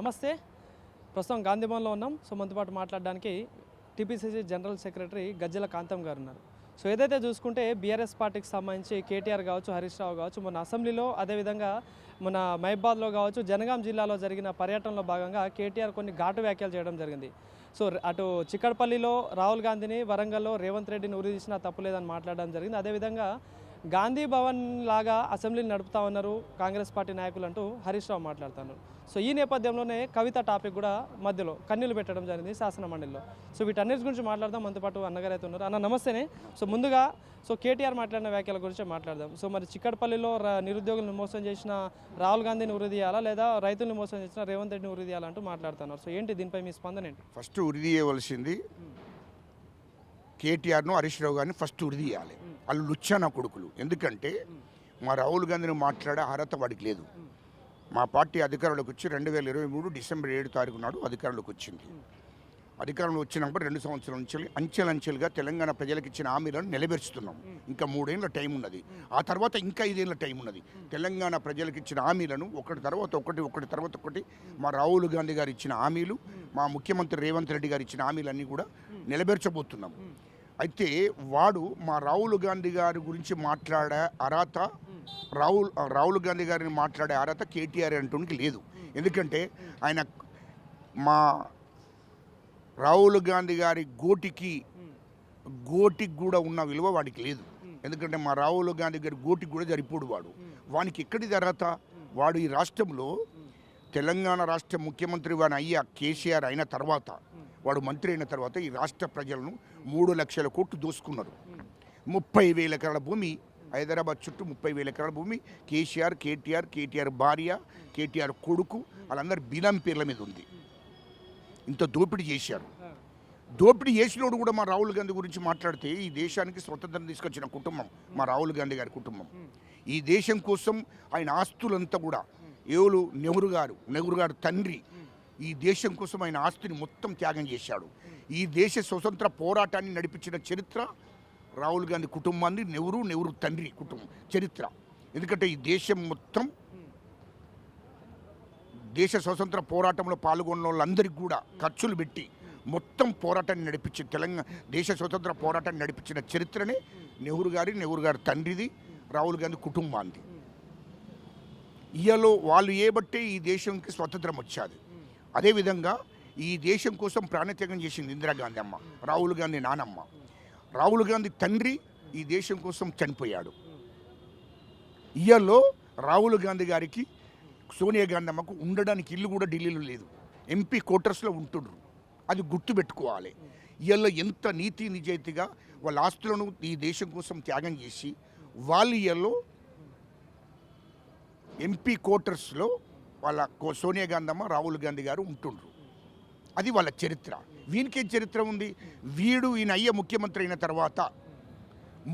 నమస్తే. ప్రస్తుతం గాంధీ భవన్లో ఉన్నాం. సో మనతో పాటు మాట్లాడడానికి టీపీసీసీ జనరల్ సెక్రటరీ గజ్జల కాంతం గారు ఉన్నారు. సో ఏదైతే చూసుకుంటే బీఆర్ఎస్ పార్టీకి సంబంధించి కేటీఆర్ కావచ్చు, హరీష్ రావు కావచ్చు, మొన్న అసెంబ్లీలో అదేవిధంగా మన మహబాద్లో కావచ్చు, జనగాం జిల్లాలో జరిగిన పర్యటనలో భాగంగా కేటీఆర్ కొన్ని ఘాటు వ్యాఖ్యలు చేయడం జరిగింది. సో అటు చిక్కడపల్లిలో రాహుల్ గాంధీని, వరంగల్లో రేవంత్ రెడ్డిని ఉరిదీసినా తప్పులేదని మాట్లాడడం జరిగింది. అదేవిధంగా గాంధీ భవన్ లాగా అసెంబ్లీని నడుపుతా ఉన్నారు కాంగ్రెస్ పార్టీ నాయకులు అంటూ హరీష్ రావు మాట్లాడుతున్నారు. సో ఈ నేపథ్యంలోనే కవిత టాపిక్ కూడా మధ్యలో కన్నీళ్లు పెట్టడం జరిగింది శాసన మండలిలో. సో వీటన్నిటి గురించి మాట్లాడదాం. మనతో పాటు అన్నగారు అయితే ఉన్నారు. అన్న నమస్తేనే. సో ముందుగా కేటీఆర్ మాట్లాడిన వ్యాఖ్యల గురించి మాట్లాడదాం. సో మరి చిక్కడపల్లిలో నిరుద్యోగులను మోసం చేసిన రాహుల్ గాంధీని ఉరిదీయాలా లేదా రైతులను మోసం చేసిన రేవంత్ రెడ్డిని ఉరిదీయాలంటూ మాట్లాడుతున్నారు. సో ఏంటి దీనిపై మీ స్పందన ఏంటి? ఫస్ట్ ఉరిదీయవలసింది కేటీఆర్ను, హరీష్ రావు గారిని ఫస్ట్ ఉరిదీయాలి. వాళ్ళు లుచ్చానా కొడుకులు. ఎందుకంటే మా రాహుల్ గాంధీని మాట్లాడే అర్హత వాడికి లేదు. మా పార్టీ అధికారంలోకి వచ్చి 2023 డిసెంబర్ 7 తారీఖు నాడు అధికారంలోకి వచ్చింది. అధికారంలో వచ్చినప్పుడు 2 సంవత్సరాల నుంచి అంచెలంచెలుగా తెలంగాణ ప్రజలకు ఇచ్చిన హామీలను నెరవేర్చుతున్నాం. ఇంకా 3 ఏళ్ళ టైం ఉన్నది. ఆ తర్వాత ఇంకా 5 ఏళ్ళ టైం ఉన్నది. తెలంగాణ ప్రజలకు ఇచ్చిన హామీలను ఒకటి తర్వాత ఒకటి మా రాహుల్ గాంధీ గారు ఇచ్చిన హామీలు, మా ముఖ్యమంత్రి రేవంత్ రెడ్డి గారు ఇచ్చిన హామీలన్నీ కూడా నెరవేర్చబోతున్నాం. అయితే వాడు మా రాహుల్ గాంధీ గారి గురించి మాట్లాడే అర్హత, రాహుల్ గాంధీ గారిని మాట్లాడే అర్హత కేటీఆర్ అంటూనికి లేదు. ఎందుకంటే ఆయన మా రాహుల్ గాంధీ గారి గోటికి కూడా ఉన్న విలువ వాడికి లేదు. ఎందుకంటే మా రాహుల్ గాంధీ గారి గోటికి కూడా సరిపోడు వాడు. వానికి ఎక్కడిది అర్హత? వాడు ఈ రాష్ట్రంలో తెలంగాణ రాష్ట్ర ముఖ్యమంత్రి వాడిని అయ్యా కేసీఆర్ అయిన తర్వాత, వాడు మంత్రి అయిన తర్వాత ఈ రాష్ట్ర ప్రజలను 3 లక్షల కోట్లు దోసుకున్నారు. 30,000 ఎకరాల భూమి, హైదరాబాద్ చుట్టూ 30,000 ఎకరాల భూమి కేటీఆర్ భార్య, కేటీఆర్ కొడుకు, వాళ్ళందరూ బినామీ పేర్ల మీద ఉంది. ఇంత దోపిడీ చేశారు. దోపిడీ చేసినోడు కూడా మా రాహుల్ గాంధీ గురించి మాట్లాడితే, ఈ దేశానికి స్వతంత్రం తీసుకొచ్చిన కుటుంబం మా రాహుల్ గాంధీ గారి కుటుంబం. ఈ దేశం కోసం ఆయన ఆస్తులంతా కూడా నెహ్రూ గారు తండ్రి ఈ దేశం కోసం ఆయన ఆస్తిని మొత్తం త్యాగం చేశాడు. ఈ దేశ స్వతంత్ర పోరాటాన్ని నడిపించిన చరిత్ర రాహుల్ గాంధీ కుటుంబాన్ని, నెహ్రూ తండ్రి కుటుంబం చరిత్ర. ఎందుకంటే ఈ దేశం మొత్తం దేశ స్వతంత్ర పోరాటంలో పాల్గొన్న వాళ్ళందరికీ కూడా ఖర్చులు పెట్టి మొత్తం పోరాటాన్ని నడిపించి దేశ స్వతంత్ర పోరాటాన్ని నడిపించిన చరిత్రనే నెహ్రూ గారి తండ్రిది, రాహుల్ గాంధీ కుటుంబాన్ని. ఇయలో వాళ్ళు ఏబట్టే ఈ దేశంకి స్వతంత్రం వచ్చాది. అదేవిధంగా ఈ దేశం కోసం ప్రాణత్యాగం చేసింది ఇందిరాగాంధీ అమ్మ, రాహుల్ గాంధీ నానమ్మ. రాహుల్ గాంధీ తండ్రి ఈ దేశం కోసం చనిపోయాడు. ఇయలో రాహుల్ గాంధీ గారికి, సోనియా గాంధీ అమ్మకు ఉండడానికి ఇల్లు కూడా ఢిల్లీలో లేదు, ఎంపీ క్వార్టర్స్లో ఉంటుండ్రు. అది గుర్తుపెట్టుకోవాలి. ఇయల్లో ఎంత నీతి నిజాయితీగా వాళ్ళ ఆస్తులను ఈ దేశం కోసం త్యాగం చేసి వాళ్ళు ఇయల్లో ఎంపీ క్వార్టర్స్లో వాళ్ళ సోనియా గాంధీ అమ్మ, రాహుల్ గాంధీ గారు ఉంటుండ్రు. అది వాళ్ళ చరిత్ర. వీనికేం చరిత్ర ఉంది? ఈయన అయ్యే ముఖ్యమంత్రి అయిన తర్వాత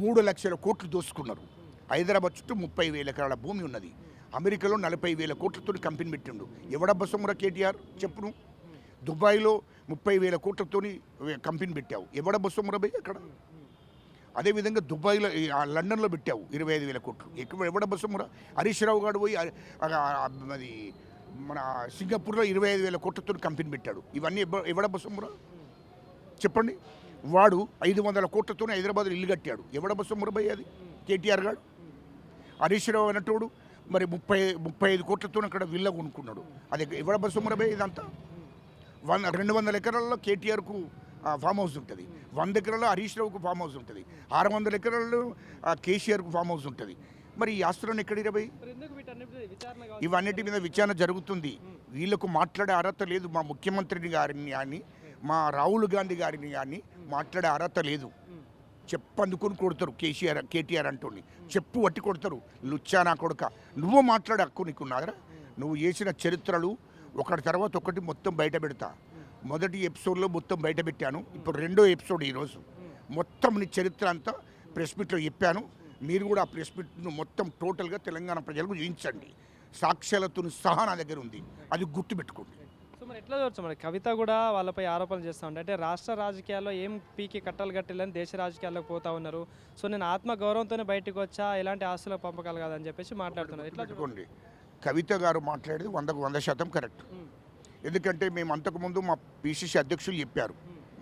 3 లక్షల కోట్లు దోసుకున్నారు. హైదరాబాద్ చుట్టూ 30,000 ఎకరాల భూమి ఉన్నది. అమెరికాలో 40,000 కోట్లతో కంపెనీ పెట్టిండు. ఎవడబ్బ సొమ్మురా కేటీఆర్ చెప్పును? దుబాయ్లో 30,000 కోట్లతో కంపెనీ పెట్టావు. ఎవడబ్బ సొమ్మురా భయ్ అక్కడ? అదేవిధంగా దుబాయ్లో, లండన్లో పెట్టావు 25,000 కోట్లు. ఎవడబ్బ సొమ్మురా? హరీష్ రావు గారు పోయి అది మన సింగపూర్లో 25,000 కోట్లతో కంపెనీ పెట్టాడు. ఇవన్నీ ఎవడబ్బ సొమ్మురా చెప్పండి? వాడు 500 కోట్లతో హైదరాబాద్లో ఇల్లు కట్టాడు. ఎవడబ్బ సొమ్మురా భయ్ అది? కేటీఆర్ గారు. హరీష్ రావు అన్నట్టు మరి 35 కోట్లతో అక్కడ విల్ల కొనుక్కున్నాడు. అది ఎవడబ్బ సొమ్మురా భయ్? ఇదంతా 200 ఎకరాల్లో కేటీఆర్కు ఫామ్ హౌస్ ఉంటుంది, 100 ఎకరాల్లో హరీష్ రావుకు ఫామ్ హౌస్ ఉంటుంది, 600 ఎకరాల్లో కేసీఆర్కు ఫామ్ హౌస్ ఉంటుంది. మరి ఈ ఆస్తులను ఎక్కడి భయ్? ఇవన్నిటి మీద విచారణ జరుగుతుంది. వీళ్ళకు మాట్లాడే అర్హత లేదు. మా ముఖ్యమంత్రిని గారిని కానీ, మా రాహుల్ గాంధీ గారిని కానీ మాట్లాడే అర్హత లేదు. చెప్పందుకొని కొడతారు కేటీఆర్ అంటోని, చెప్పు వట్టి కొడతారు. లుచ్చానా కొడుక, నువ్వు మాట్లాడే హక్కు నీకున్నారా? నువ్వు చేసిన చరిత్రలు ఒకటి తర్వాత ఒకటి మొత్తం బయట పెడతా. మొదటి ఎపిసోడ్లో మొత్తం బయట పెట్టాను. ఇప్పుడు 2వ ఎపిసోడ్ ఈరోజు. మొత్తం నీ చరిత్ర అంతా ప్రెస్ మీట్లో చెప్పాను. మీరు కూడా ఆ ప్రెస్ మీట్ను మొత్తం టోటల్గా తెలంగాణ ప్రజలకు చూపించండి. సాక్ష్యాలతో సహా నా దగ్గర ఉంది, అది గుర్తుపెట్టుకోండి. సో మరి ఎట్లా చూడచ్చు? మరి కవిత కూడా వాళ్ళపై ఆరోపణలు చేస్తూ ఉంటాయి. అంటే రాష్ట్ర రాజకీయాల్లో ఏం పీకి కట్టలు కట్టాలని దేశ రాజకీయాల్లోకి పోతా ఉన్నారు. సో నేను ఆత్మగౌరవంతోనే బయటకు వచ్చా, ఎలాంటి ఆస్తుల పంపకాలు కాదని చెప్పేసి మాట్లాడుతున్నారు. ఎట్లా పెట్టుకోండి? కవిత గారు మాట్లాడేది 100% కరెక్ట్. ఎందుకంటే మేము అంతకుముందు మా పిసిసి అధ్యక్షులు చెప్పారు,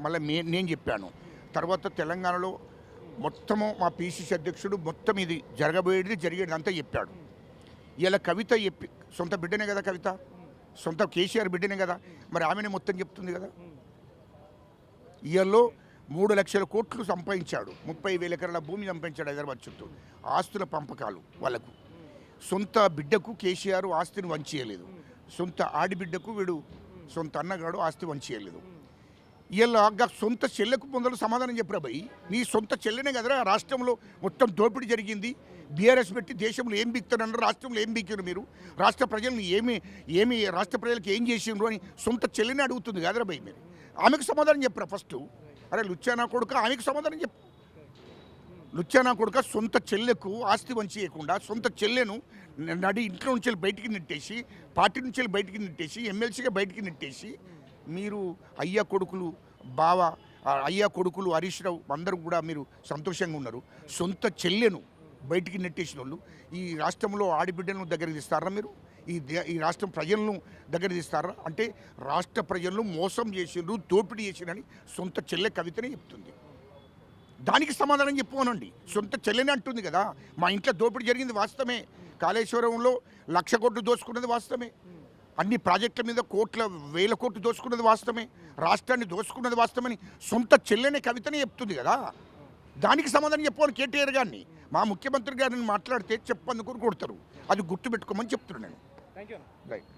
మళ్ళీ నేను చెప్పాను. తర్వాత తెలంగాణలో మొత్తము మా పిసిసి అధ్యక్షుడు మొత్తం ఇది జరగబోయేది జరిగేది అంతా చెప్పాడు. ఇలా కవిత చెప్పి సొంత బిడ్డనే కదా, కవిత సొంత కేసీఆర్ బిడ్డనే కదా, మరి ఆమెనే మొత్తం చెప్తుంది కదా. ఇయల్లో 3 లక్షల కోట్లు సంపాదించాడు, 30,000 ఎకరాల భూమి సంపాదించాడు హైదరాబాద్ చుట్టూ. ఆస్తుల పంపకాలు వాళ్ళకు. సొంత బిడ్డకు కేసీఆర్ ఆస్తిని వంచేయలేదు, సొంత ఆడిబిడ్డకు వీడు సొంత అన్నగాడు ఆస్తి వంచేయలేదు. ఇలా సొంత చెల్లెకు పొందలు సమాధానం చెప్పరా భయ్, నీ సొంత చెల్లెనే కదరా రాష్ట్రంలో మొత్తం దోపిడీ జరిగింది. బీఆర్ఎస్ పెట్టి దేశంలో ఏం బీక్తారన్నారు, రాష్ట్రంలో ఏం బీకారు మీరు, రాష్ట్ర ప్రజలను ఏమి రాష్ట్ర ప్రజలకు ఏం చేసిండ్రు అని సొంత చెల్లెనే అడుగుతుంది కదరా భయ్. మీరు ఆమెకు సమాధానం చెప్పరా ఫస్ట్. అరే లుచ్చానా కొడుక, ఆమెకు సమాధానం చెప్పు. లుచ్చానా కొడుక సొంత చెల్లెకు ఆస్తి వంచేయకుండా సొంత చెల్లెను నడి ఇంట్లో నుంచి బయటికి నెట్టేసి, పార్టీ నుంచి బయటికి నెట్టేసి, ఎమ్మెల్సీగా బయటికి నెట్టేసి, మీరు అయ్యా కొడుకులు బావ అయ్యా కొడుకులు హరీష్ రావు అందరూ కూడా మీరు సంతోషంగా ఉన్నారు. సొంత చెల్లెను బయటికి నెట్టేసిన వాళ్ళు ఈ రాష్ట్రంలో ఆడిబిడ్డలను దగ్గర తీస్తారా మీరు? ఈ రాష్ట్రం ప్రజలను దగ్గర తీస్తారా? అంటే రాష్ట్ర ప్రజలను మోసం చేసిండ్రు, దోపిడీ చేసిండ్రని సొంత చెల్లె కవితనే చెప్తుంది. దానికి సమాధానం చెప్పుకోనండి. సొంత చెల్లెనే అంటుంది కదా, మా ఇంట్లో దోపిడీ జరిగింది వాస్తవమే, కాళేశ్వరంలో 1,00,000 కోట్లు దోచుకున్నది వాస్తవమే, అన్ని ప్రాజెక్టుల మీద వేల కోట్లు దోచుకున్నది వాస్తవమే, రాష్ట్రాన్ని దోచుకున్నది వాస్తవమని సొంత చెల్లెనే కవితనే చెప్తుంది కదా. దానికి సమాధానం చెప్పాలి కేటీఆర్ గారిని. మా ముఖ్యమంత్రి గారిని మాట్లాడితే చెప్పందుకు కొడతారు, అది గుర్తుపెట్టుకోమని చెప్తున్నాను నేను. Thank you. రైట్.